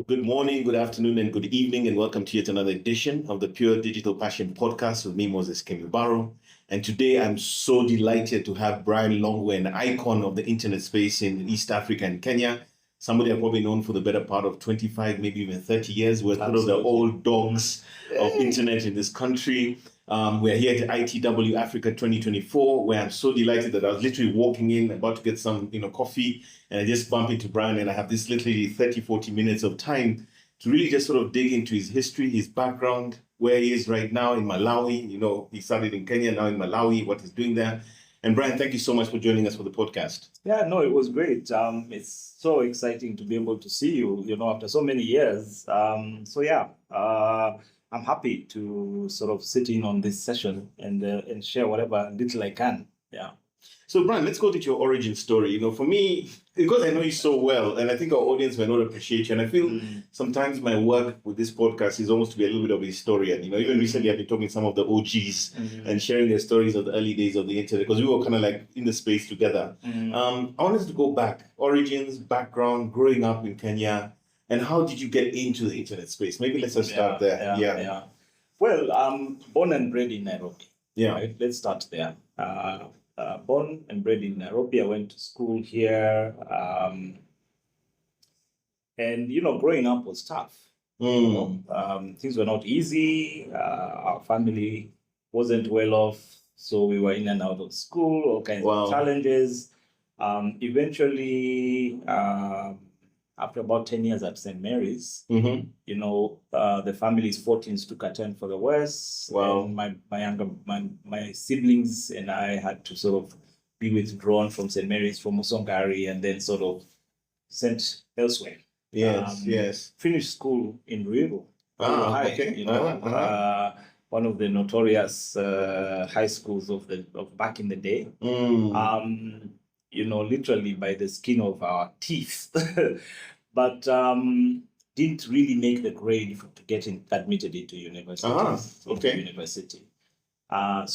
good morning, good afternoon, and good evening, and welcome to yet another edition of the Pure Digital Passion Podcast with me, Moses Kemibaro. And today I'm so delighted to have Brian Longwe, an icon of the internet space in East Africa and Kenya. Somebody I've probably known for the better part of 25, maybe even 30 years. We're sort of the old dogs of internet in this country. We're here at ITW Africa 2024, where I'm so delighted that I was literally walking in, about to get some coffee, and I just bumped into Brian, and I have this literally 30, 40 minutes of time to really just sort of dig into his history, his background, where he is right now in Malawi. He started in Kenya, now in Malawi, what he's doing there. And Brian, thank you so much for joining us for the podcast. Yeah, no, it was great. It's so exciting to be able to see you, after so many years. I'm happy to sort of sit in on this session and share whatever little I can. Yeah. So Brian, let's go to your origin story. For me, because I know you so well, and I think our audience may not appreciate you, and I feel sometimes my work with this podcast is almost to be a little bit of a historian. Even recently I've been talking to some of the OGs and sharing their stories of the early days of the internet, because we were kind of like in the space together. I wanted to go back, origins, background, growing up in Kenya, and how did you get into the internet space? Maybe let's just start there. Yeah. Well, I'm born and bred in Nairobi. Yeah. Right? Let's start there. Born and bred in Nairobi. I went to school here. Growing up was tough. Things were not easy. Our family wasn't well off. So we were in and out of school, all kinds of challenges. Eventually, after about 10 years at St. Mary's, the family's fortunes took a turn for the worse. Wow. And my siblings and I had to sort of be withdrawn from St. Mary's, from Musongari, and then sort of sent elsewhere. Yes. Finished school in Ruiru. High, okay. One of the notorious high schools of back in the day. Literally by the skin of our teeth, but didn't really make the grade to get admitted into university. So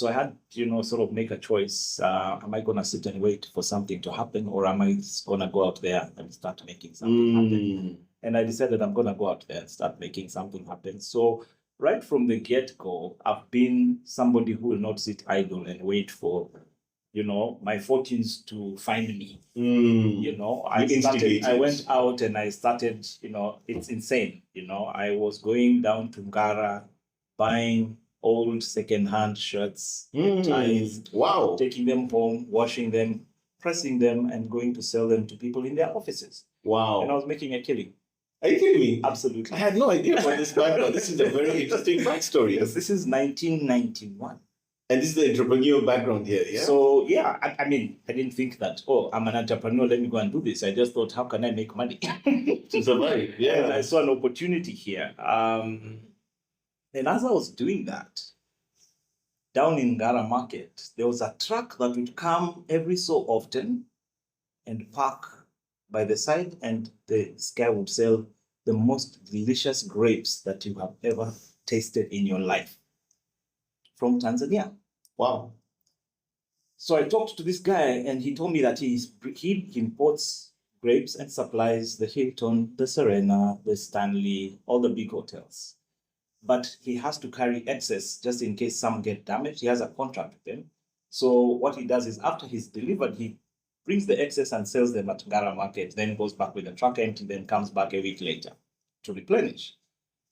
I had, sort of make a choice. Am I going to sit and wait for something to happen, or am I going to go out there and start making something happen? And I decided I'm going to go out there and start making something happen. So right from the get-go, I've been somebody who will not sit idle and wait for my fortunes to find me. I went out and I started, it's insane. I was going down to Ngara, buying old second-hand shirts, ties, taking them home, washing them, pressing them, and going to sell them to people in their offices. Wow. And I was making a killing. Are you kidding me? Absolutely. I had no idea about this background. This is a very interesting backstory. Yes, this is 1991. And this is the entrepreneurial background here, yeah? So, I didn't think that, I'm an entrepreneur, let me go and do this. I just thought, how can I make money? To survive, yeah. And I saw an opportunity here. And as I was doing that, down in Ngara Market, there was a truck that would come every so often and park by the side, and this guy would sell the most delicious grapes that you have ever tasted in your life from Tanzania. Wow. So I talked to this guy, and he told me that he imports grapes and supplies the Hilton, the Serena, the Stanley, all the big hotels. But he has to carry excess just in case some get damaged. He has a contract with them. So what he does is, after he's delivered, he brings the excess and sells them at Ngara Market, then goes back with the truck empty, then comes back a week later to replenish.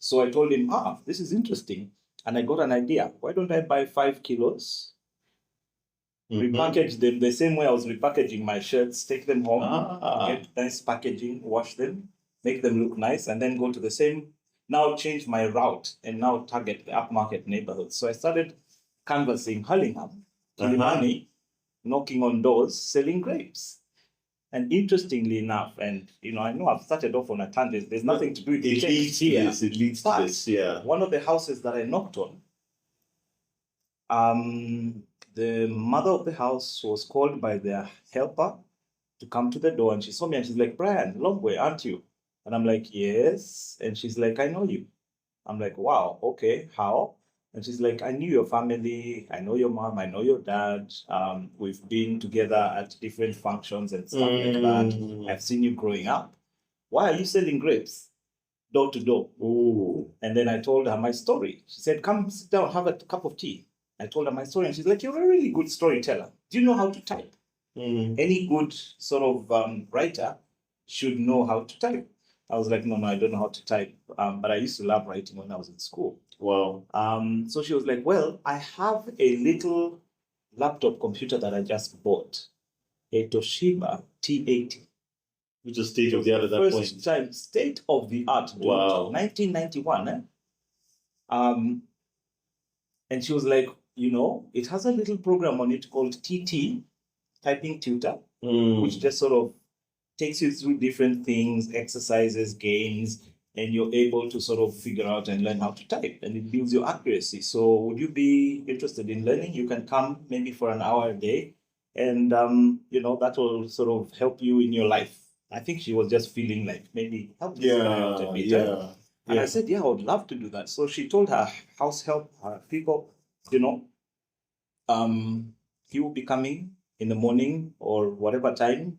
So I told him, this is interesting. And I got an idea. Why don't I buy 5 kilos, repackage them the same way I was repackaging my shirts, take them home, get nice packaging, wash them, make them look nice, and then go to the same, now change my route and now target the upmarket neighborhoods. So I started canvassing Hurlingham, Kilimani, knocking on doors, selling grapes. And interestingly enough, and I know I've started off on a tangent, there's nothing to do with it leads to this, yeah. One of the houses that I knocked on, the mother of the house was called by their helper to come to the door, and she saw me and she's like, Brian, Longwe, aren't you? And I'm like, yes. And she's like, I know you. I'm like, wow, okay, how? And she's like, I knew your family, I know your mom, I know your dad. We've been together at different functions and stuff like that. I've seen you growing up. Why are you selling grapes? door to door. Oh. And then I told her my story. She said, come sit down, have a cup of tea. I told her my story, and she's like, you're a really good storyteller. Do you know how to type? Any good sort of writer should know how to type. I was like, no, I don't know how to type. But I used to love writing when I was in school. Wow. So she was like, well, I have a little laptop computer that I just bought, a Toshiba T80. Which is state of the art at that point. First time, state of the art. Wow. 1991. And she was like, it has a little program on it called TT, Typing Tutor, which just sort of takes you through different things, exercises, games, and you're able to sort of figure out and learn how to type, and it builds your accuracy. So would you be interested in learning? You can come maybe for an hour a day, and that will sort of help you in your life. I think she was just feeling like maybe help this guy out a bit. And I said, I would love to do that. So she told her house help, her people, he will be coming in the morning or whatever time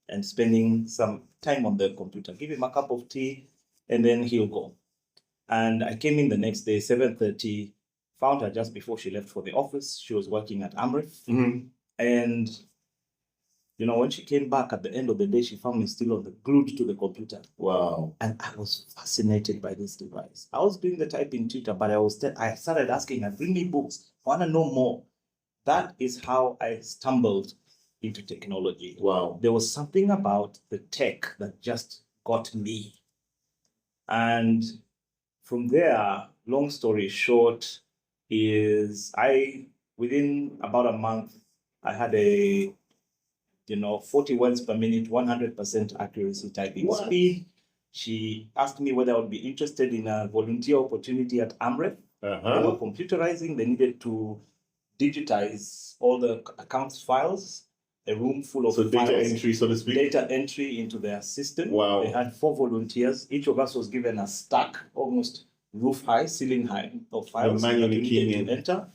and spending some time on the computer. Give him a cup of tea, and then he'll go. And I came in the next day, 7:30, found her just before she left for the office. She was working at Amref. And, when she came back at the end of the day, she found me still glued to the computer. Wow. And I was fascinated by this device. I was doing the typing tutor, but I started asking her, bring me books. I want to know more. That is how I stumbled into technology. Wow. There was something about the tech that just got me. And from there, long story short, within about a month, I had a 40 words per minute, 100% accuracy typing speed. She asked me whether I would be interested in a volunteer opportunity at Amref. They were computerizing. They needed to digitize all the accounts files, a room full of files. Data entry, so to speak. Data entry into their system. Wow. They had 4 volunteers. Each of us was given a stack, almost roof high, ceiling high, of files that we needed to enter.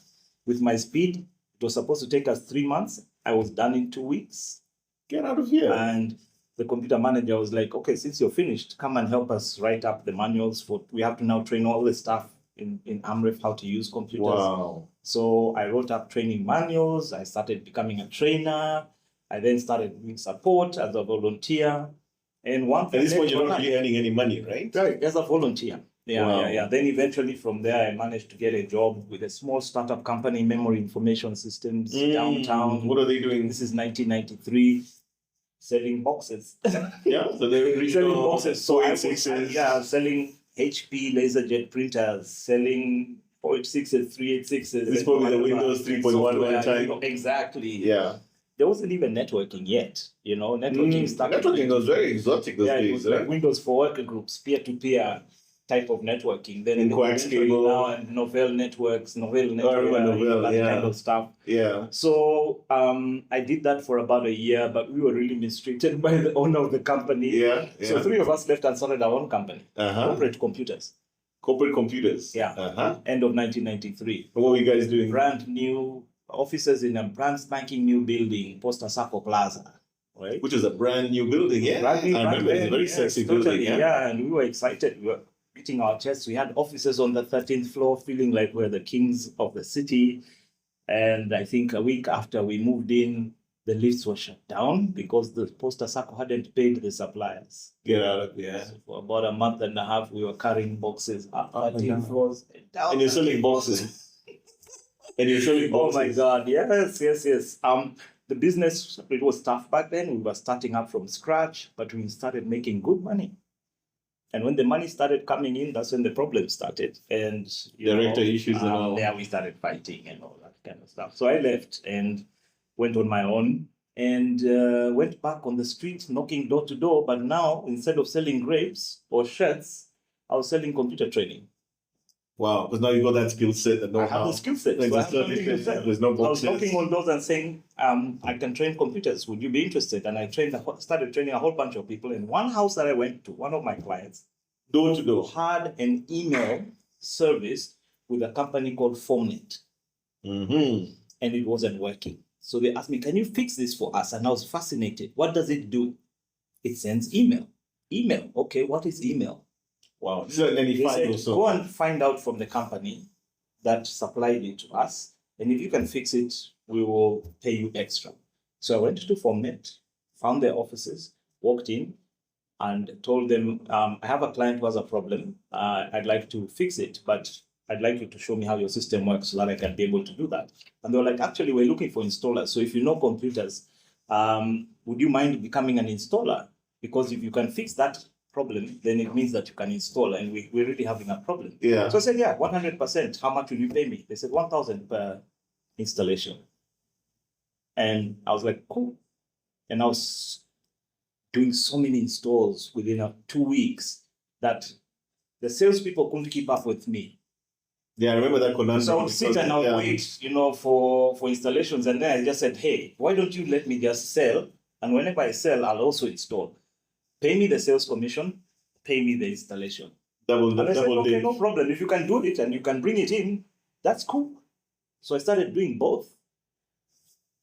With my speed, it was supposed to take us 3 months. I was done in 2 weeks. Get out of here. And the computer manager was like, okay, since you're finished, come and help us write up the manuals we have to now train all the staff in Amref how to use computers. Wow. So I wrote up training manuals. I started becoming a trainer. I then started doing support as a volunteer. And at this point, you're not really earning any money, right? Right, as a volunteer. Wow. Then eventually from there, I managed to get a job with a small startup company, Memory Information Systems, downtown. What are they doing? This is 1993. Selling boxes. So they're selling boxes. So I was, selling HP LaserJet printers, selling 486s, 386s. It's probably the Windows 3.1 time. Exactly. Yeah. There wasn't even networking yet. Networking started. Networking was very exotic those days. It was like Windows for worker groups, peer-to-peer type of networking. Then in coax cable now and Novell networks, that kind of stuff. Yeah. So I did that for about a year, but we were really mistreated by the owner of the company. Yeah. So 3 of us left and started our own company, Corporate Computers. Corporate Computers. Yeah. End of 1993. What were you guys doing? Brand new offices in a brand spanking new building, Posta Sacco Plaza. Right? Which is a brand new building, yeah. I remember it's a very sexy building. Yeah, and we were excited. We were beating our chests. We had offices on the 13th floor, feeling like we're the kings of the city. And I think a week after we moved in, the lifts were shut down because the Posta Sacco hadn't paid the suppliers. Get out of here. So for about a month and a half, we were carrying boxes up 13 floors. And you're selling boxes. Oh my God, yes. The business, it was tough back then. We were starting up from scratch, but we started making good money. And when the money started coming in, that's when the problems started. And director issues and all. Yeah, we started fighting and all that kind of stuff. So I left and went on my own and went back on the street, knocking door to door. But now, instead of selling grapes or shirts, I was selling computer training. Wow, because now you got that skill set and know-how. I have the skill set. There's no boxes. I was knocking on doors and saying, I can train computers. Would you be interested? And I started training a whole bunch of people. In one house that I went to, one of my clients, door to door, had an email service with a company called Formnet. And it wasn't working. So they asked me, can you fix this for us? And I was fascinated. What does it do? It sends email. Email. Okay, what is email? Wow. So then he They finds said, also. go and find out from the company that supplied it to us, and if you can fix it, we will pay you extra. So I went to Formnet, found their offices, walked in, and told them, I have a client who has a problem. I'd like to fix it, but I'd like you to show me how your system works so that I can be able to do that. And they were like, actually, we're looking for installers. So if you know computers, would you mind becoming an installer? Because if you can fix that problem, then it means that you can install, and we're really having a problem. Yeah. So I said, yeah, 100%. How much will you pay me? They said 1,000 per installation. And I was like, cool. And I was doing so many installs within 2 weeks that the salespeople couldn't keep up with me. Yeah, I remember that conundrum. So I would sit and I would wait, for installations, and then I just said, hey, why don't you let me just sell? And whenever I sell, I'll also install. Pay me the sales commission, pay me the installation. And I said, okay, no problem. If you can do it and you can bring it in, that's cool. So I started doing both.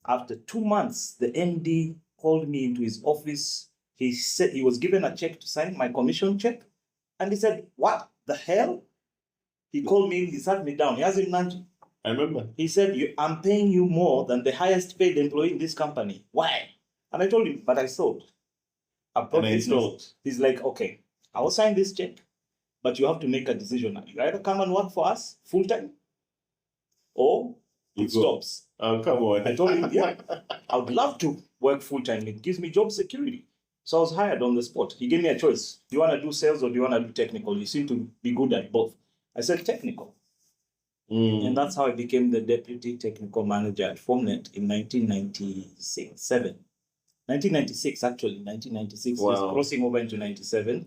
After 2 months, the MD called me into his office. He said he was given a check to sign, my commission check. And he said, what the hell? He called me, he sat me down. He hasn't nudged. I remember. He said, I'm paying you more than the highest paid employee in this company. Why? And I told him, but I sold. And I installed. He's like, okay, I will sign this check, but you have to make a decision now. You either come and work for us full time, or it stops. Oh, come on. I told him, yeah, I would love to work full time. It gives me job security. So I was hired on the spot. He gave me a choice. Do you want to do sales or do you want to do technical? You seem to be good at both. I said technical. And that's how I became the deputy technical manager at Formnet in 1996, 1996, actually, 1996, Wow. just crossing over into 97.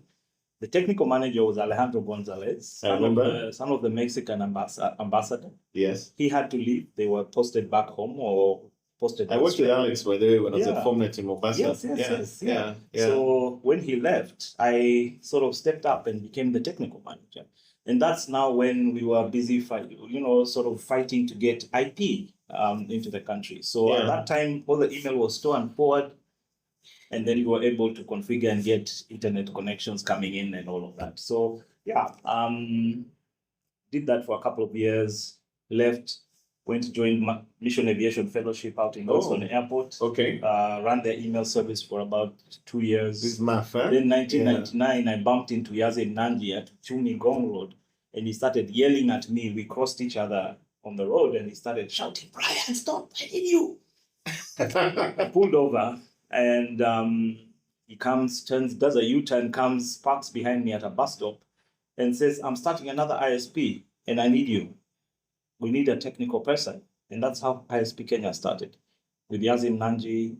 The technical manager was Alejandro Gonzalez, son of the Mexican ambassador. Yes. He had to leave. They were posted back home or posted. I worked with Alex, by the way, when I was at Formnet in Mombasa. Yes. So when he left, I sort of stepped up and became the technical manager. And that's now when we were busy fighting to get IP into the country. So at that time, all the email was store and forward. And then we were able to configure and get internet connections coming in and all of that. So did that for a couple of years, left, went to join Mission Aviation Fellowship out in Boston Airport. Okay. Ran their email service for about 2 years. This is math, huh? Then 1999, I bumped into Yaze Nanji at Chuni Gong Road, and he started yelling at me. We crossed each other on the road, and he started shouting, "Brian, stop, I need you." I pulled over, and he comes, does a U-turn, parks behind me at a bus stop, and says, "I'm starting another ISP, and I need you. We need a technical person." And that's how ISP Kenya started, with Yazim Nanji,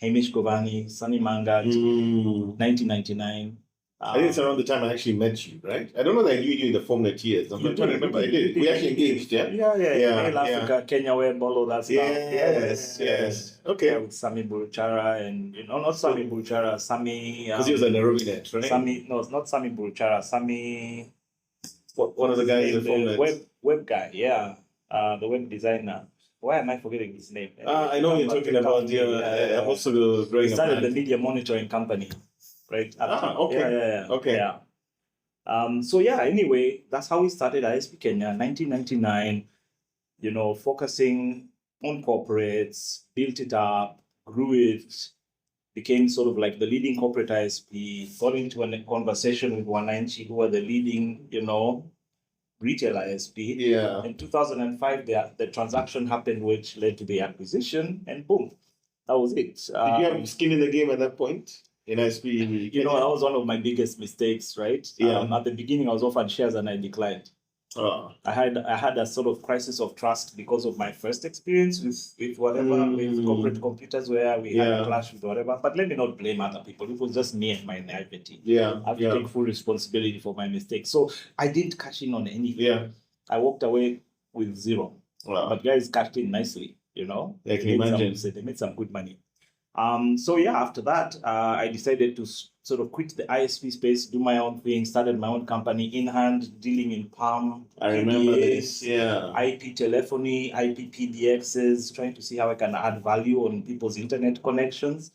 Hamish Govani, Sunny Mangat, 1999. I think it's around the time I actually met you, right? I don't know that I knew you in the Formnet years. I'm trying to remember. I did. We actually engaged, yeah? Yeah. Africa, Kenya Web, all of that stuff. Yes. Okay. Yeah, with Sami Buruchara and, not Sami Buruchara, Sami... Because he was a Nairobi net, right? No, it's not Sami Buruchara, Sami... One of the guys in the Formnet. Web guy, yeah. The web designer. Why am I forgetting his name? I know you're talking about the also growing He started the media monitoring company, right? Okay. Okay. Anyway, that's how we started ISP Kenya, 1999, focusing on corporates, built it up, grew it, became sort of like the leading corporate ISP, got into a conversation with Wananchi, who were the leading, retail ISP. Yeah. In 2005, the transaction happened, which led to the acquisition, and boom, that was it. Did you have skin in the game at that point in ISP? That was one of my biggest mistakes, right? Yeah. At the beginning, I was offered shares and I declined. I had a sort of crisis of trust because of my first experience with corporate computers, where we had a clash with whatever. But let me not blame other people. It was just me and my naivety. Yeah. I have to take full responsibility for my mistakes. So I didn't cash in on anything. Yeah. I walked away with zero. Wow. But guys cashed in nicely, I can imagine. They made some good money. After that, I decided to sort of quit the ISP space, do my own thing, started my own company in hand, dealing in Palm. I remember this, IP telephony, IP PBXs, trying to see how I can add value on people's internet connections.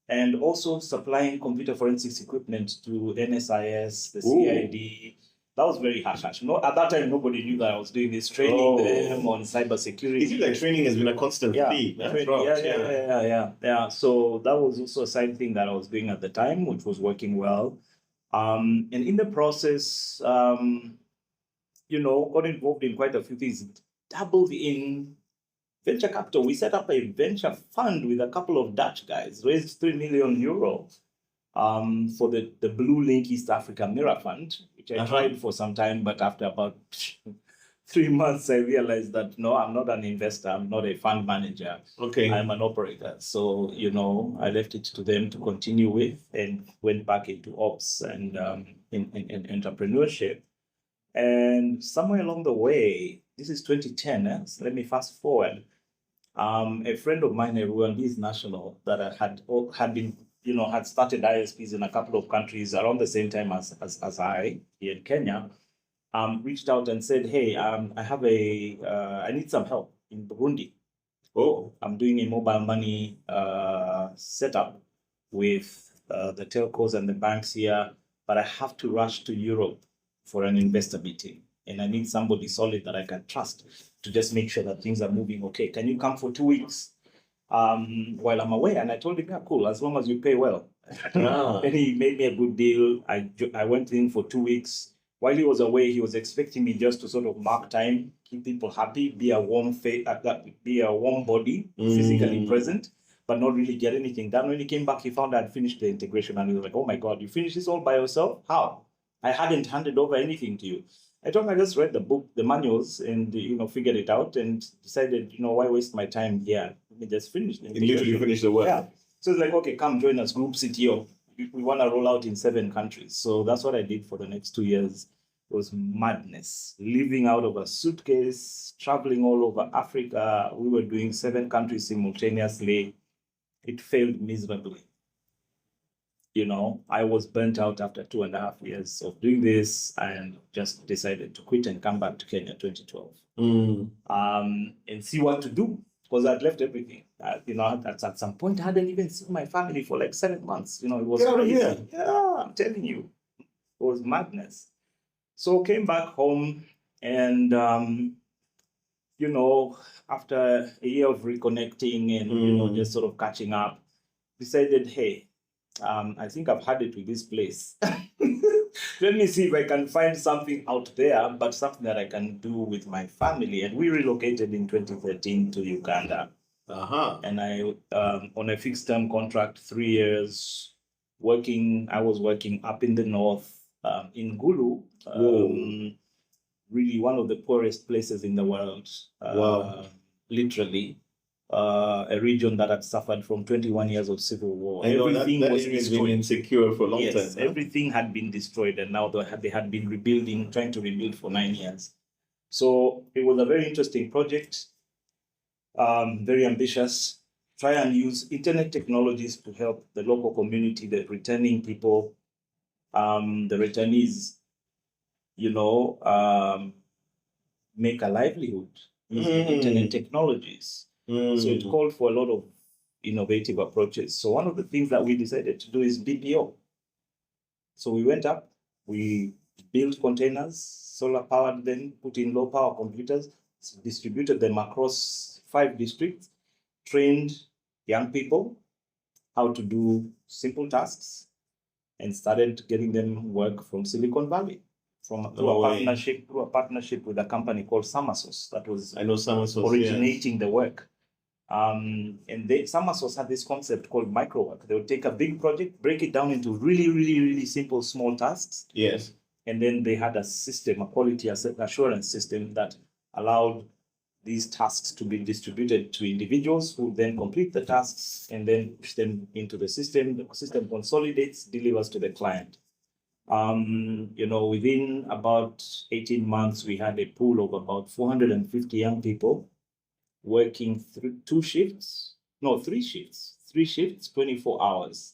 and also supplying computer forensics equipment to NSIS, the CID. That was very harsh. No, at that time, nobody knew that I was doing this, training them on cybersecurity. It seems like training has been a constant theme. Yeah. So that was also a side thing that I was doing at the time, which was working well. And in the process, got involved in quite a few things, dabbled in venture capital. We set up a venture fund with a couple of Dutch guys, raised 3 million euros for the Blue Link East Africa Mirror Fund, which I tried for some time, but after about 3 months, I realized that no, I'm not an investor, I'm not a fund manager. Okay. I'm an operator. So, I left it to them to continue with and went back into ops and in entrepreneurship. And somewhere along the way, this is 2010, so let me fast forward. A friend of mine, a Rwandese national that had been, had started ISPs in a couple of countries around the same time as I here in Kenya, reached out and said, hey, I have I need some help in Burundi. Oh, I'm doing a mobile money setup with the telcos and the banks here, but I have to rush to Europe for an investor meeting. And I need somebody solid that I can trust to just make sure that things are moving okay. Can you come for 2 weeks while I'm away? And I told him, yeah, cool, as long as you pay well. And he made me a good deal. I went in for 2 weeks. While he was away, he was expecting me just to sort of mark time, keep people happy, be a warm body, physically present, but not really get anything done. When he came back, he found I'd finished the integration, and he was like, oh my God, you finished this all by yourself? How? I hadn't handed over anything to you. I told him I just read the book, the manuals, and figured it out, and decided, why waste my time here? Let me just finish the integration. Literally finish the work. Yeah. So it's like, okay, come join us, group CTO. We want to roll out in 7 countries. So that's what I did for the next 2 years. It was madness. Living out of a suitcase, traveling all over Africa. We were doing 7 countries simultaneously. It failed miserably. I was burnt out after 2.5 years of doing this and just decided to quit and come back to Kenya 2012 and see what to do. Because I'd left everything. At some point, I hadn't even seen my family for like 7 months. It was crazy. Yeah, I'm telling you. It was madness. So came back home and, after a year of reconnecting and, just sort of catching up, decided, hey, I think I've had it with this place. Let me see if I can find something out there, but something that I can do with my family. And we relocated in 2013 to Uganda. And I, on a fixed term contract, 3 years, I was working up in the north, in Gulu, really one of the poorest places in the world. Literally. A region that had suffered from 21 years of civil war. Everything was destroyed. Insecure for a long time. Everything had been destroyed, and now they had been rebuilding, trying to rebuild for 9 years. So it was a very interesting project, very ambitious. Try and use internet technologies to help the local community, the returning people, the returnees, make a livelihood using internet technologies. So it called for a lot of innovative approaches. So one of the things that we decided to do is BPO. So we went up, we built containers, solar powered them, put in low power computers, distributed them across 5 districts, trained young people how to do simple tasks, and started getting them work from Silicon Valley. Through a partnership with a company called Summersource that was originating the work. And Summersource had this concept called microwork. They would take a big project, break it down into really, really, really simple, small tasks. Yes. And then they had a system, a quality assurance system that allowed these tasks to be distributed to individuals who then complete the tasks and then push them into the system. The system consolidates, delivers to the client. Within about 18 months, we had a pool of about 450 young people working through 3 shifts, 24 hours.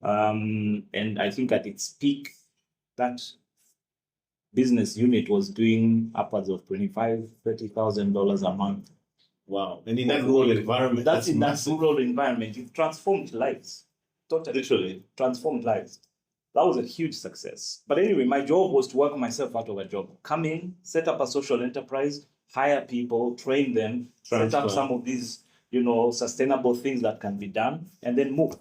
And I think at its peak, that business unit was doing upwards of $25,000, $30,000 a month. Wow. And in that rural environment, that rural environment, it transformed lives. Totally Literally. transformed lives. That was a huge success. But anyway, my job was to work myself out of a job. Come in, set up a social enterprise, hire people, train them, set up some of these, sustainable things that can be done, and then move.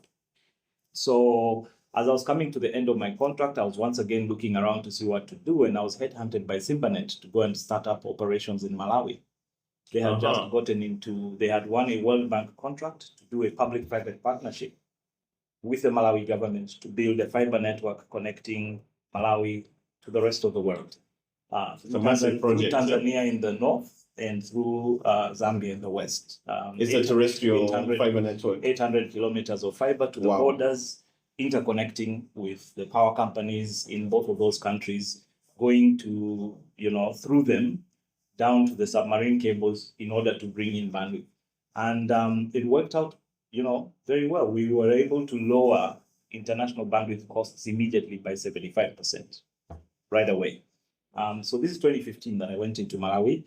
So as I was coming to the end of my contract, I was once again looking around to see what to do, and I was headhunted by Simbanet to go and start up operations in Malawi. They had just they had won a World Bank contract to do a public-private partnership with the Malawi government to build a fiber network connecting Malawi to the rest of the world. It's a massive project. Through Tanzania in the north and through Zambia in the west. It's a terrestrial fiber network. 800 kilometers of fiber to the borders, interconnecting with the power companies in both of those countries, going to, through them down to the submarine cables in order to bring in bandwidth. And it worked out very well. We were able to lower international bandwidth costs immediately by 75% right away. So this is 2015 that I went into Malawi,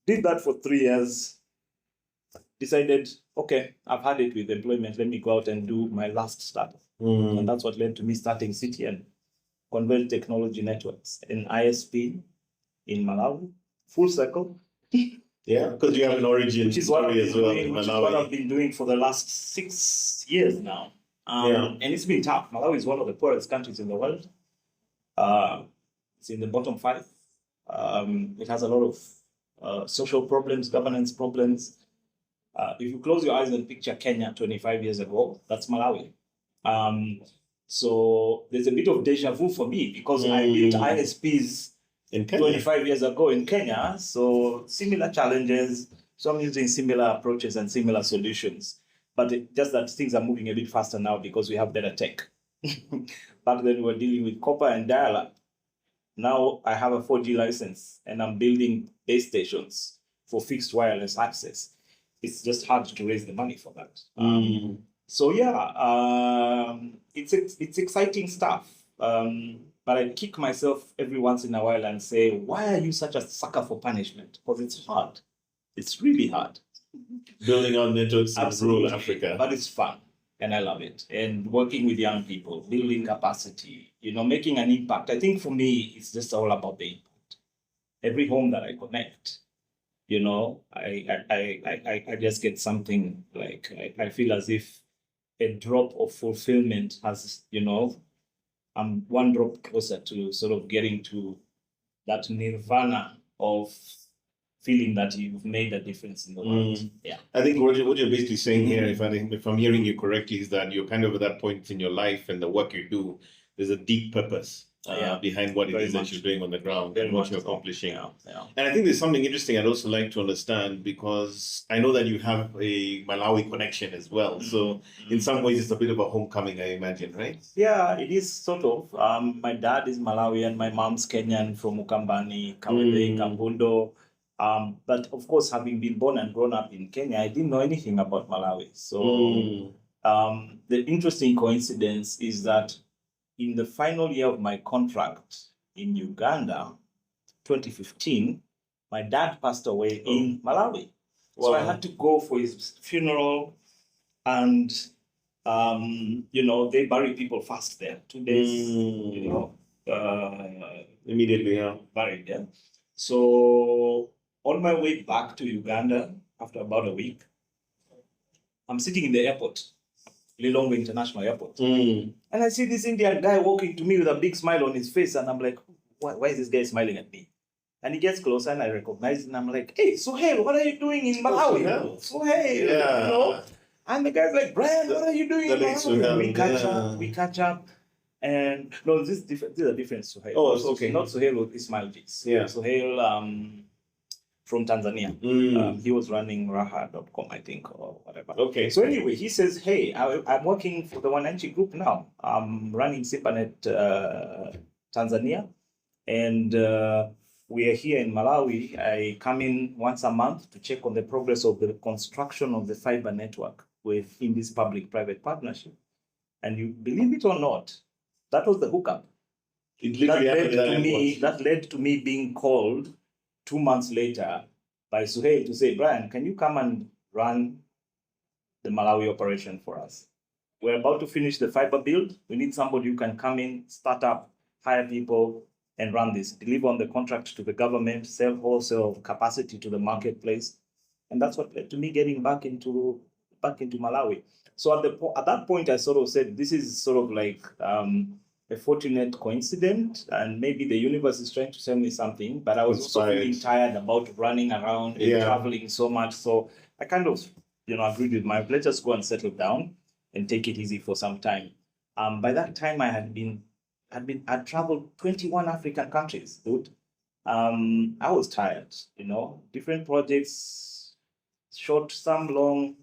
did that for 3 years, decided, okay, I've had it with employment, let me go out and do my last startup. And that's what led to me starting CTN, Converged Technology Networks, an ISP in Malawi, full circle. Yeah, because you have an origin which is what story as well in which is Malawi. what I've been doing for the last 6 years now. And it's been tough. Malawi is one of the poorest countries in the world. It's in the bottom 5. It has a lot of social problems, governance problems. If you close your eyes and picture Kenya 25 years ago, that's Malawi. So there's a bit of deja vu for me because I built ISPs in Kenya 25 years ago in Kenya. So similar challenges. So I'm using similar approaches and similar solutions. But just that things are moving a bit faster now because we have better tech. Back then we were dealing with copper and dial-up. Now I have a 4G license and I'm building base stations for fixed wireless access. It's just hard to raise the money for that. So yeah, it's exciting stuff. But I kick myself every once in a while and say, why are you such a sucker for punishment? Because it's hard. It's really hard. Building out networks in rural Africa. But it's fun and I love it. And working with young people, building capacity, making an impact. I think for me, it's just all about the impact. Every home that I connect, I just get something like, I feel as if a drop of fulfillment has, I'm one drop closer to sort of getting to that nirvana of feeling that you've made a difference in the world. Yeah. I think what you're basically saying here, if I'm hearing you correctly, is that you're kind of at that point in your life and the work you do, there's a deep purpose behind what it is that you're doing on the ground and what you're accomplishing. And I think there's something interesting I'd also like to understand, because I know that you have a Malawi connection as well. So in some ways, it's a bit of a homecoming, I imagine, right? Yeah, it is sort of. My dad is Malawian, my mom's Kenyan from Ukambani, Kawele, Kambundo. But of course, having been born and grown up in Kenya, I didn't know anything about Malawi. So the interesting coincidence is that in the final year of my contract in Uganda, 2015, my dad passed away in Malawi. Wow. So I had to go for his funeral, and they bury people fast there. 2 days, immediately, buried. Yeah. So on my way back to Uganda, after about a week, I'm sitting in the airport, Longwe International Airport. And I see this Indian guy walking to me with a big smile on his face. And I'm like, why is this guy smiling at me? And he gets closer and I recognize him. And I'm like, hey, Suhail, what are you doing in Malawi? Suhail, And the guy's like, Brian, what are you doing in Malawi? We catch up. And no, this is a different Suhail. Oh, okay. Not Suhail with Ismail Jis. Yeah. Suhail from Tanzania. He was running Raha.com, I think, or whatever. Okay. So anyway, he says, hey, I'm working for the Wananchi group now. I'm running Simpanet Tanzania. And we are here in Malawi. I come in once a month to check on the progress of the construction of the fiber network within this public-private partnership. And you believe it or not, that was the hookup. That led to me being called 2 months later by Suhail to say, Brian, can you come and run the Malawi operation for us? We're about to finish the fiber build. We need somebody who can come in, start up, hire people, and run this, deliver on the contract to the government, sell wholesale capacity to the marketplace. And that's what led to me getting back into Malawi. So at that point, I sort of said, this is sort of like a fortunate coincidence, and maybe the universe is trying to tell me something, but I was also feeling tired about running around and traveling so much. So I kind of, agreed with my, let's just go and settle down and take it easy for some time. By that time, I'd traveled 21 African countries, dude. I was tired, different projects, short, some long.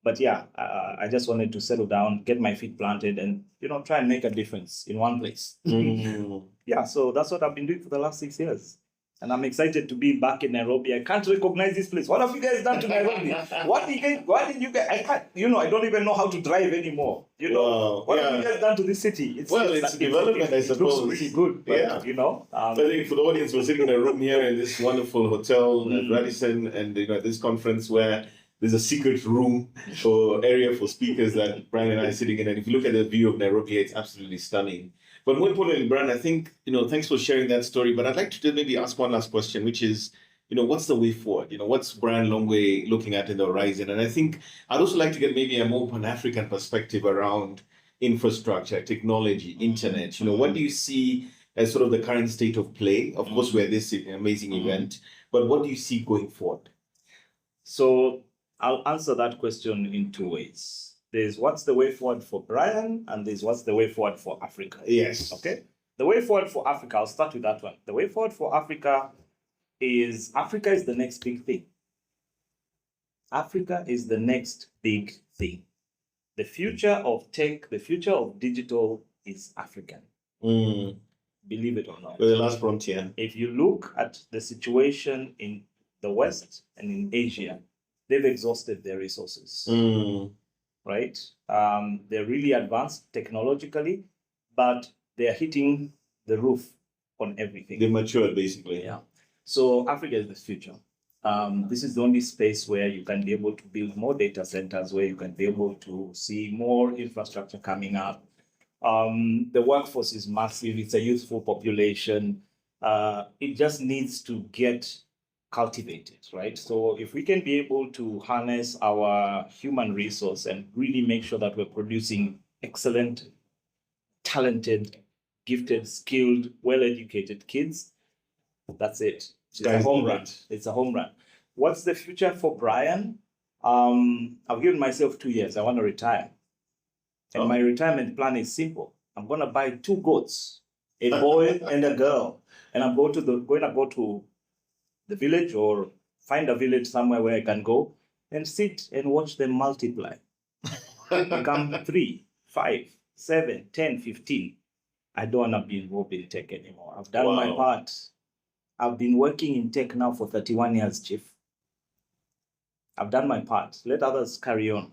But yeah, I just wanted to settle down, get my feet planted, and try and make a difference in one place. Yeah, so that's what I've been doing for the last 6 years. And I'm excited to be back in Nairobi. I can't recognize this place. What have you guys done to Nairobi? What did you guys, I can't, I don't even know how to drive anymore. What have you guys done to this city? It's development, I suppose. It looks really good, but, I think for the audience, we're sitting in a room here in this wonderful hotel at Radisson, and this conference where there's a secret room or area for speakers that Brian and I are sitting in. And if you look at the view of Nairobi, it's absolutely stunning. But more importantly, Brian, I think, thanks for sharing that story. But I'd like to maybe ask one last question, which is, what's the way forward? What's Brian Longwe looking at in the horizon? And I think I'd also like to get maybe a more Pan-African perspective around infrastructure, technology, internet. What do you see as sort of the current state of play? Of course, we're this amazing event, but what do you see going forward? So I'll answer that question in two ways. There's what's the way forward for Brian, and there's what's the way forward for Africa. Yes. Okay. The way forward for Africa, I'll start with that one. The way forward for Africa is the next big thing. Africa is the next big thing. The future of tech, the future of digital is African. Believe it or not. We're the last frontier. If you look at the situation in the West and in Asia, they've exhausted their resources. Right? They're really advanced technologically, but they're hitting the roof on everything. They matured, basically. Yeah. So Africa is the future. This is the only space where you can be able to build more data centers, where you can be able to see more infrastructure coming up. The workforce is massive. It's a youthful population. It just needs to get cultivated, right? So if we can be able to harness our human resource and really make sure that we're producing excellent, talented, gifted, skilled, well-educated kids, that's it. It's a home run. It's a home run. What's the future for Brian? I've given myself 2 years. I want to retire. And my retirement plan is simple. I'm going to buy 2 goats, a boy and a girl. And I'm going to go to the village or find a village somewhere where I can go and sit and watch them multiply. Become 3, 5, 7, 10, 15. I don't want to be involved in tech anymore. I've done my part. I've been working in tech now for 31 years, Chief. I've done my part. Let others carry on.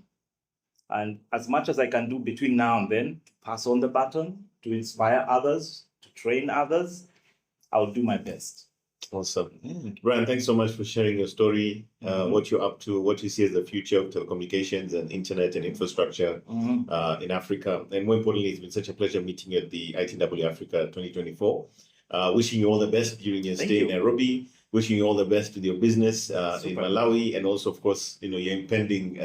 And as much as I can do between now and then, to pass on the baton, to inspire others, to train others, I'll do my best. Awesome. Brian, thanks so much for sharing your story, what you're up to, what you see as the future of telecommunications and internet and infrastructure in Africa. And more importantly, it's been such a pleasure meeting you at the ITW Africa 2024. Wishing you all the best during your stay in Nairobi. Wishing you all the best with your business in Malawi, and also, of course, your impending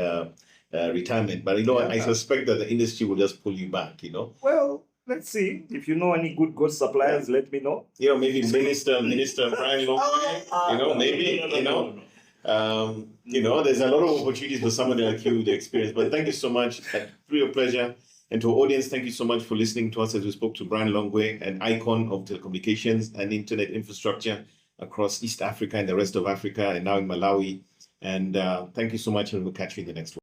retirement. But I suspect that the industry will just pull you back. Well, let's see. If you know any good goat suppliers, let me know. Maybe Minister Brian Longwe. Maybe. There's a lot of opportunities for somebody like you with the experience. But thank you so much. Real pleasure. And to our audience, thank you so much for listening to us as we spoke to Brian Longwe, an icon of telecommunications and internet infrastructure across East Africa and the rest of Africa, and now in Malawi. And thank you so much, and we'll catch you in the next one.